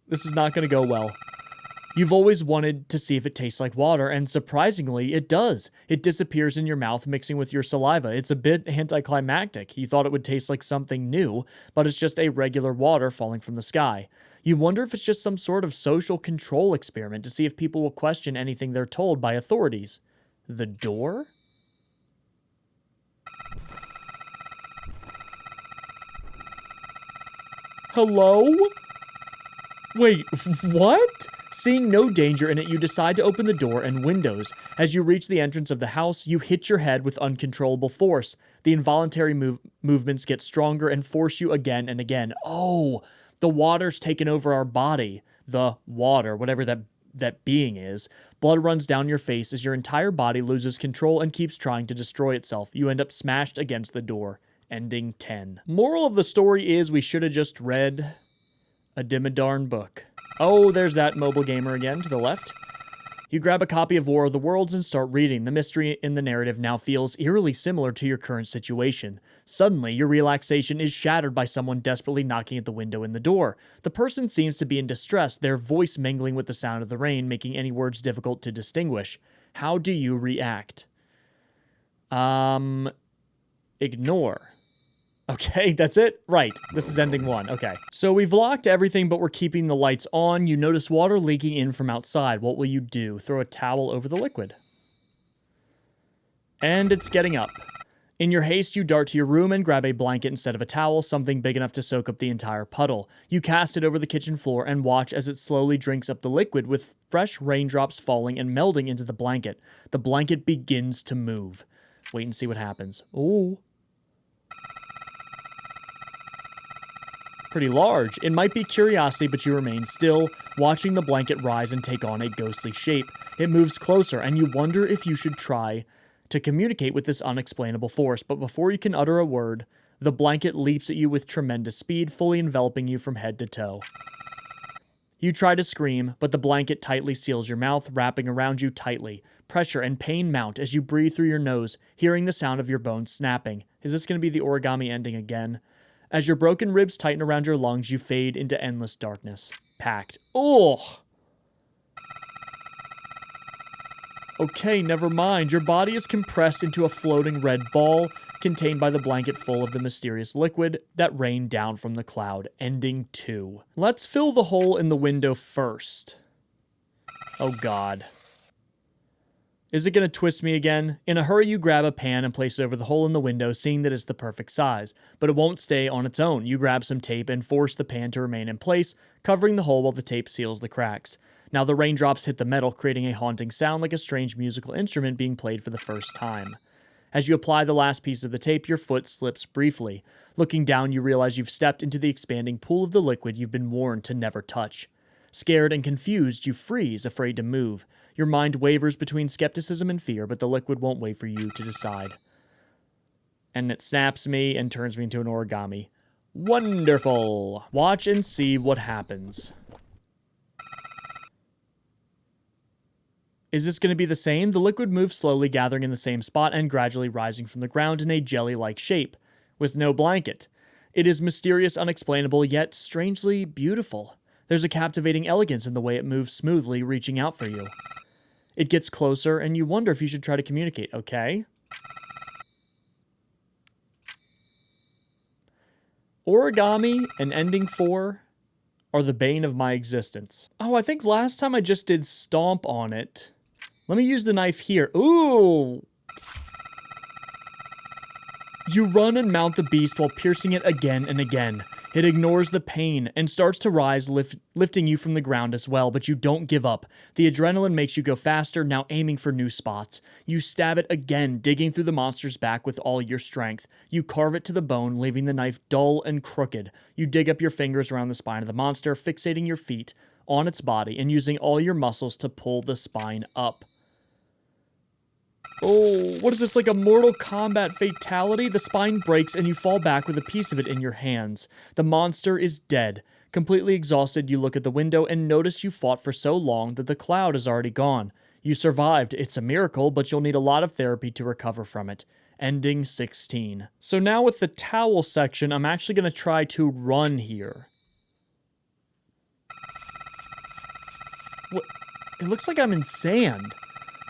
this is not gonna go well. You've always wanted to see if it tastes like water, and surprisingly, it does. It disappears in your mouth, mixing with your saliva. It's a bit anticlimactic. You thought it would taste like something new, but it's just a regular water falling from the sky. You wonder if it's just some sort of social control experiment to see if people will question anything they're told by authorities. The door? Hello? Wait, what? Seeing no danger in it, you decide to open the door and windows. As you reach the entrance of the house, you hit your head with uncontrollable force. The involuntary movements get stronger and force you again and again. Oh, the water's taken over our body. The water, whatever that being is. Blood runs down your face as your entire body loses control and keeps trying to destroy itself. You end up smashed against the door. Ending 10. Moral of the story is we should have just read a Dimmadarn book. Oh, there's that mobile gamer again to the left. You grab a copy of War of the Worlds and start reading. The mystery in the narrative now feels eerily similar to your current situation. Suddenly, your relaxation is shattered by someone desperately knocking at the window in the door. The person seems to be in distress, their voice mingling with the sound of the rain, making any words difficult to distinguish. How do you react? Ignore. Okay, that's it? Right. This is ending 1. Okay. So we've locked everything, but we're keeping the lights on. You notice water leaking in from outside. What will you do? Throw a towel over the liquid. And it's getting up. In your haste, you dart to your room and grab a blanket instead of a towel, something big enough to soak up the entire puddle. You cast it over the kitchen floor and watch as it slowly drinks up the liquid, with fresh raindrops falling and melding into the blanket. The blanket begins to move. Wait and see what happens. Ooh. Pretty large. It might be curiosity, but you remain still, watching the blanket rise and take on a ghostly shape. It moves closer, and you wonder if you should try to communicate with this unexplainable force, but before you can utter a word, the blanket leaps at you with tremendous speed, fully enveloping you from head to toe. You try to scream, but the blanket tightly seals your mouth, wrapping around you tightly. Pressure and pain mount as you breathe through your nose, hearing the sound of your bones snapping. Is this going to be the origami ending again? As your broken ribs tighten around your lungs, you fade into endless darkness. Packed. Ugh! Okay, never mind. Your body is compressed into a floating red ball, contained by the blanket full of the mysterious liquid that rained down from the cloud. Ending 2. Let's fill the hole in the window first. Oh god. Is it going to twist me again? In a hurry, you grab a pan and place it over the hole in the window, seeing that it's the perfect size. But it won't stay on its own. You grab some tape and force the pan to remain in place, covering the hole while the tape seals the cracks. Now the raindrops hit the metal, creating a haunting sound like a strange musical instrument being played for the first time. As you apply the last piece of the tape, your foot slips briefly. Looking down, you realize you've stepped into the expanding pool of the liquid you've been warned to never touch. Scared and confused, you freeze, afraid to move. Your mind wavers between skepticism and fear, but the liquid won't wait for you to decide. And it snaps me and turns me into an origami. Wonderful! Watch and see what happens. Is this going to be the same? The liquid moves slowly, gathering in the same spot and gradually rising from the ground in a jelly-like shape, with no blanket. It is mysterious, unexplainable, yet strangely beautiful. There's a captivating elegance in the way it moves smoothly, reaching out for you. It gets closer, and you wonder if you should try to communicate, okay? Origami and ending 4 are the bane of my existence. Oh, I think last time I just did stomp on it. Let me use the knife here. Ooh! You run and mount the beast while piercing it again and again. It ignores the pain and starts to rise, lifting you from the ground as well, but you don't give up. The adrenaline makes you go faster, now aiming for new spots. You stab it again, digging through the monster's back with all your strength. You carve it to the bone, leaving the knife dull and crooked. You dig up your fingers around the spine of the monster, fixating your feet on its body and using all your muscles to pull the spine up. Oh, what is this, like a Mortal Kombat fatality? The spine breaks and you fall back with a piece of it in your hands. The monster is dead. Completely exhausted, you look at the window and notice you fought for so long that the cloud is already gone. You survived. It's a miracle, but you'll need a lot of therapy to recover from it. Ending 16. So now with the towel section, I'm actually going to try to run here. What? It looks like I'm in sand.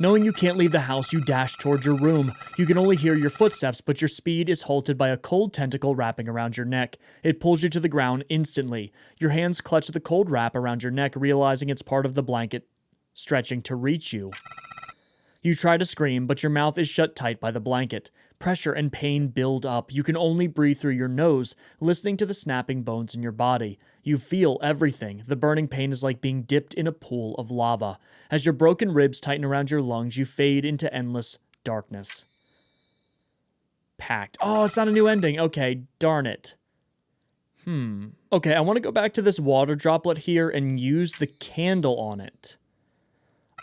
Knowing you can't leave the house, you dash towards your room. You can only hear your footsteps, but your speed is halted by a cold tentacle wrapping around your neck. It pulls you to the ground instantly. Your hands clutch the cold wrap around your neck, realizing it's part of the blanket stretching to reach you. You try to scream, but your mouth is shut tight by the blanket. Pressure and pain build up. You can only breathe through your nose, listening to the snapping bones in your body. You feel everything. The burning pain is like being dipped in a pool of lava. As your broken ribs tighten around your lungs, you fade into endless darkness. Packed. Oh, it's not a new ending. Okay, darn it. Okay, I want to go back to this water droplet here and use the candle on it.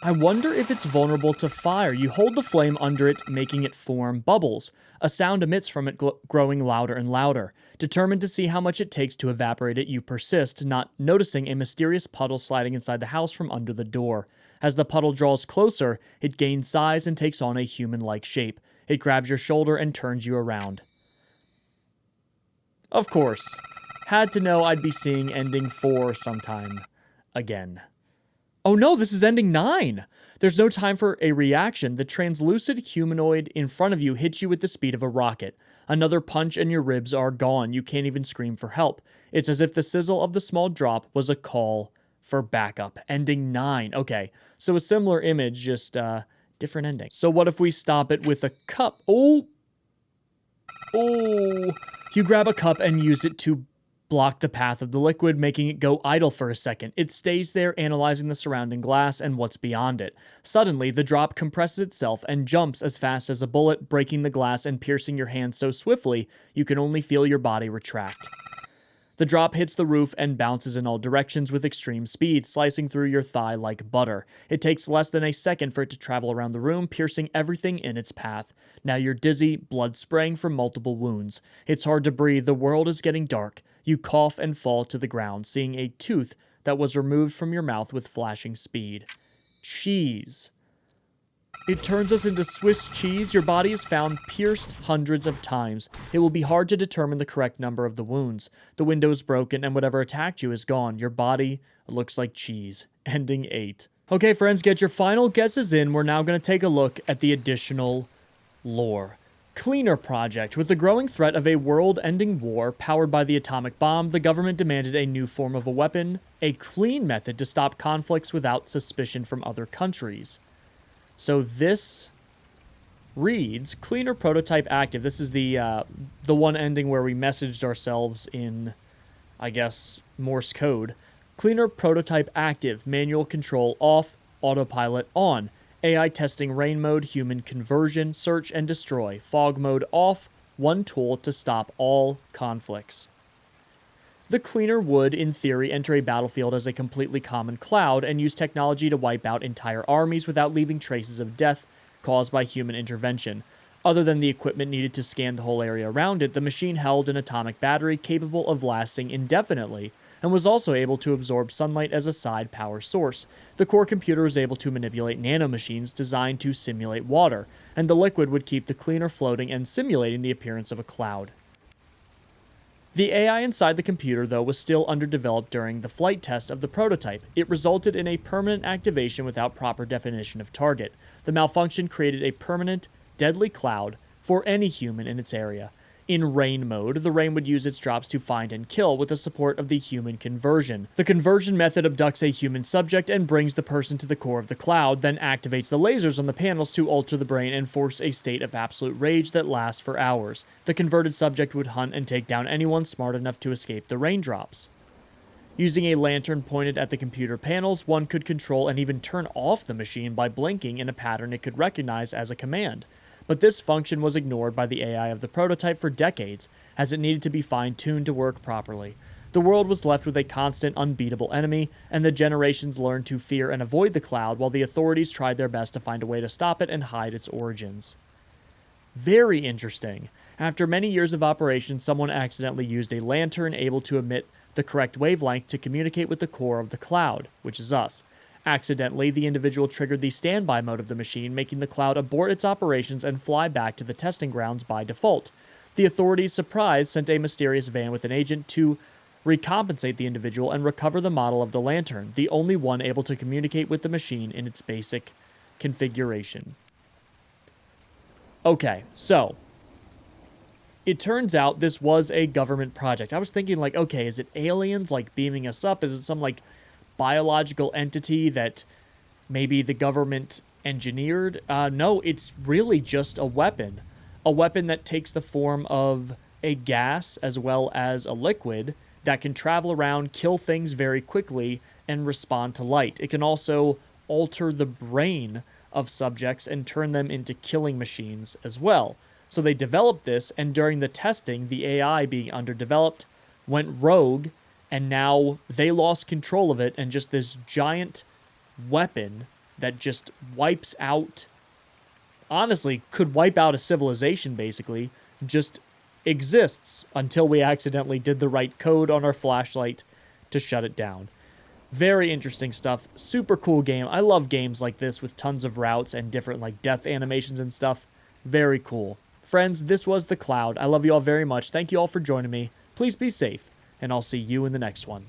I wonder if it's vulnerable to fire. You hold the flame under it, making it form bubbles. A sound emits from it, growing louder and louder. Determined to see how much it takes to evaporate it, you persist, not noticing a mysterious puddle sliding inside the house from under the door. As the puddle draws closer, it gains size and takes on a human-like shape. It grabs your shoulder and turns you around. Of course. Had to know I'd be seeing ending 4 sometime again. Oh no, this is ending 9. There's no time for a reaction. The translucid humanoid in front of you hits you with the speed of a rocket. Another punch and your ribs are gone. You can't even scream for help. It's as if the sizzle of the small drop was a call for backup. Ending 9. Okay, so a similar image, just different ending. So what if we stop it with a cup? Oh! You grab a cup and use it to block the path of the liquid, making it go idle for a second. It stays there, analyzing the surrounding glass and what's beyond it. Suddenly, the drop compresses itself and jumps as fast as a bullet, breaking the glass and piercing your hand so swiftly you can only feel your body retract. The drop hits the roof and bounces in all directions with extreme speed, slicing through your thigh like butter. It takes less than a second for it to travel around the room, piercing everything in its path. Now you're dizzy, blood spraying from multiple wounds. It's hard to breathe, the world is getting dark. You cough and fall to the ground, seeing a tooth that was removed from your mouth with flashing speed. Cheese. It turns us into Swiss cheese. Your body is found pierced hundreds of times. It will be hard to determine the correct number of the wounds. The window is broken and whatever attacked you is gone. Your body looks like cheese. Ending 8. Okay, friends, get your final guesses in. We're now going to take a look at the additional lore. Cleaner Project. With the growing threat of a world-ending war powered by the atomic bomb, the government demanded a new form of a weapon, a clean method to stop conflicts without suspicion from other countries. So this reads, Cleaner Prototype active. This is the one ending where we messaged ourselves in, I guess, Morse code. Cleaner Prototype active. Manual control off. Autopilot on. AI testing rain mode. Human conversion. Search and destroy. Fog mode off. One tool to stop all conflicts. The Cleaner would, in theory, enter a battlefield as a completely common cloud and use technology to wipe out entire armies without leaving traces of death caused by human intervention. Other than the equipment needed to scan the whole area around it, the machine held an atomic battery capable of lasting indefinitely, and was also able to absorb sunlight as a side power source. The core computer was able to manipulate nanomachines designed to simulate water, and the liquid would keep the Cleaner floating and simulating the appearance of a cloud. The AI inside the computer, though, was still underdeveloped during the flight test of the prototype. It resulted in a permanent activation without proper definition of target. The malfunction created a permanent, deadly cloud for any human in its area. In rain mode, the rain would use its drops to find and kill with the support of the human conversion. The conversion method abducts a human subject and brings the person to the core of the cloud, then activates the lasers on the panels to alter the brain and force a state of absolute rage that lasts for hours. The converted subject would hunt and take down anyone smart enough to escape the raindrops. Using a lantern pointed at the computer panels, one could control and even turn off the machine by blinking in a pattern it could recognize as a command. But this function was ignored by the AI of the prototype for decades, as it needed to be fine-tuned to work properly. The world was left with a constant, unbeatable enemy, and the generations learned to fear and avoid the cloud while the authorities tried their best to find a way to stop it and hide its origins. Very interesting. After many years of operation, someone accidentally used a lantern able to emit the correct wavelength to communicate with the core of the cloud, which is us. Accidentally, the individual triggered the standby mode of the machine, making the cloud abort its operations and fly back to the testing grounds by default. The authorities, surprised, sent a mysterious van with an agent to recompensate the individual and recover the model of the lantern, the only one able to communicate with the machine in its basic configuration. Okay, so it turns out this was a government project. I was thinking, like, okay, is it aliens, like, beaming us up? Is it some, like, biological entity that maybe the government engineered? No, it's really just a weapon. A weapon that takes the form of a gas as well as a liquid that can travel around, kill things very quickly, and respond to light. It can also alter the brain of subjects and turn them into killing machines as well. So they developed this, and during the testing, the AI being underdeveloped went rogue, and now they lost control of it, and just this giant weapon that just wipes out, honestly, could wipe out a civilization, basically, just exists until we accidentally did the right code on our flashlight to shut it down. Very interesting stuff. Super cool game. I love games like this with tons of routes and different, like, death animations and stuff. Very cool. Friends, this was The Cloud. I love you all very much. Thank you all for joining me. Please be safe, and I'll see you in the next one.